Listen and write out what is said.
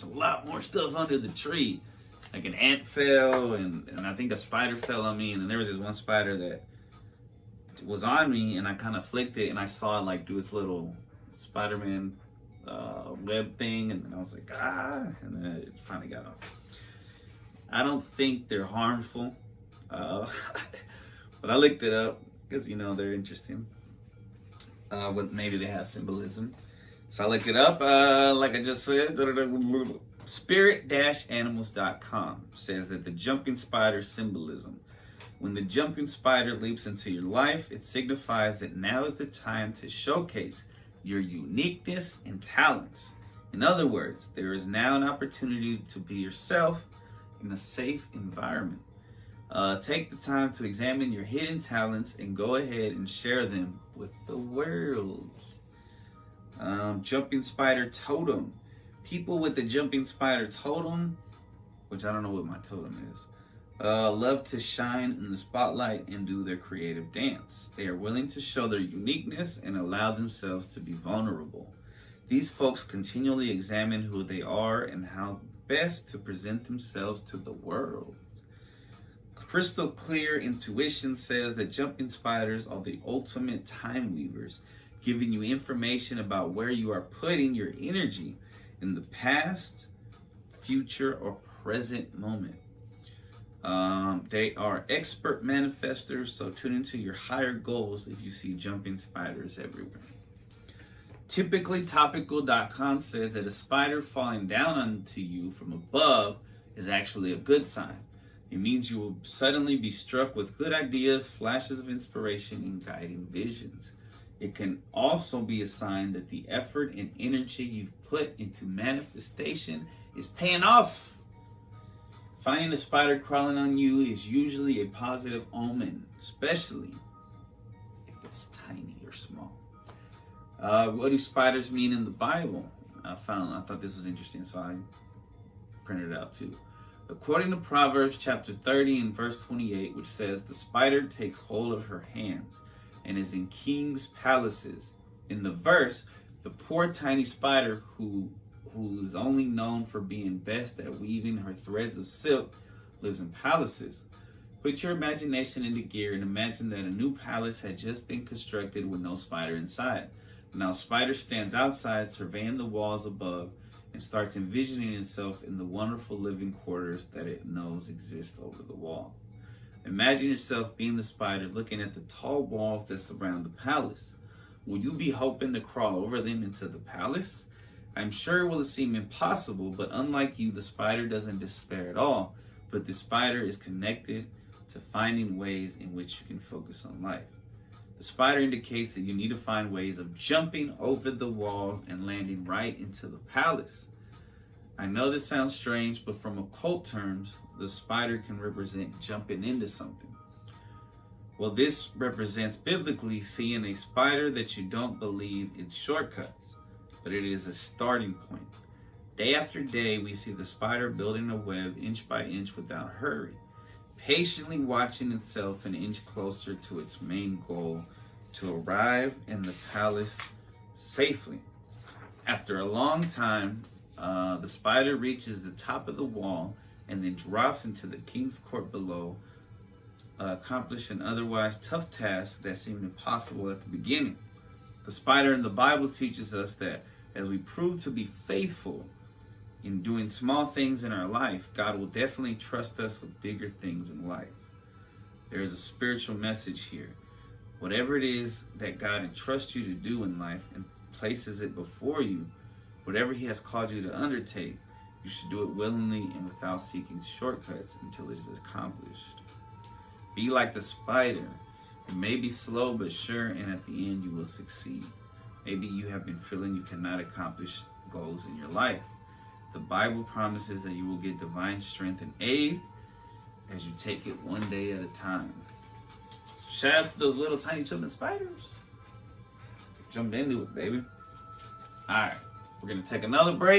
there's a lot more stuff under the tree. Like an ant fell, and I think a spider fell on me, and then there was this one spider that was on me, and I kind of flicked it, and I saw it like do its little Spider-Man web thing, and then I was like, and then it finally got off. I don't think they're harmful, but I looked it up because, you know, they're interesting. Maybe they have symbolism. So I looked it up, like I just said. Spirit-animals.com says that the jumping spider symbolism. When the jumping spider leaps into your life, it signifies that now is the time to showcase your uniqueness and talents. In other words, there is now an opportunity to be yourself in a safe environment. Take the time to examine your hidden talents and go ahead and share them with the world. Jumping spider totem. People with the jumping spider totem, which I don't know what my totem is, love to shine in the spotlight and do their creative dance. They are willing to show their uniqueness and allow themselves to be vulnerable. These folks continually examine who they are and how best to present themselves to the world. Crystal clear intuition says that jumping spiders are the ultimate time weavers, giving you information about where you are putting your energy in the past, future, or present moment. They are expert manifestors, so tune into your higher goals if you see jumping spiders everywhere. Typicallytopical.com says that a spider falling down onto you from above is actually a good sign. It means you will suddenly be struck with good ideas, flashes of inspiration, and guiding visions. It can also be a sign that the effort and energy you've put into manifestation is paying off. Finding a spider crawling on you is usually a positive omen, especially if it's tiny or small. What do spiders mean in the Bible? I thought this was interesting, so I printed it out too. According to Proverbs chapter 30 and verse 28, which says, the spider takes hold of her hands and is in kings' palaces. In the verse, the poor tiny spider who is only known for being best at weaving her threads of silk lives in palaces. Put your imagination into gear and imagine that a new palace had just been constructed with no spider inside. Now spider stands outside surveying the walls above and starts envisioning itself in the wonderful living quarters that it knows exist over the wall. Imagine yourself being the spider looking at the tall walls that surround the palace. Will you be hoping to crawl over them into the palace? I'm sure it will seem impossible, but unlike you, the spider doesn't despair at all. But the spider is connected to finding ways in which you can focus on life. The spider indicates that you need to find ways of jumping over the walls and landing right into the palace. I know this sounds strange, but from occult terms, the spider can represent jumping into something. Well, this represents biblically seeing a spider that you don't believe in shortcuts, but it is a starting point. Day after day, we see the spider building a web inch by inch without hurry, patiently watching itself an inch closer to its main goal, to arrive in the palace safely. After a long time, the spider reaches the top of the wall and then drops into the king's court below, accomplish an otherwise tough task that seemed impossible at the beginning. The spider in the Bible teaches us that as we prove to be faithful in doing small things in our life, God will definitely trust us with bigger things in life. There is a spiritual message here. Whatever it is that God entrusts you to do in life and places it before you, whatever He has called you to undertake, you should do it willingly and without seeking shortcuts until it is accomplished. Be like the spider. It may be slow but sure, and at the end you will succeed. Maybe you have been feeling you cannot accomplish goals in your life. The Bible promises that you will get divine strength and aid as you take it one day at a time. So shout out to those little tiny jumping spiders. Jump into it, baby. All right, we're going to take another break.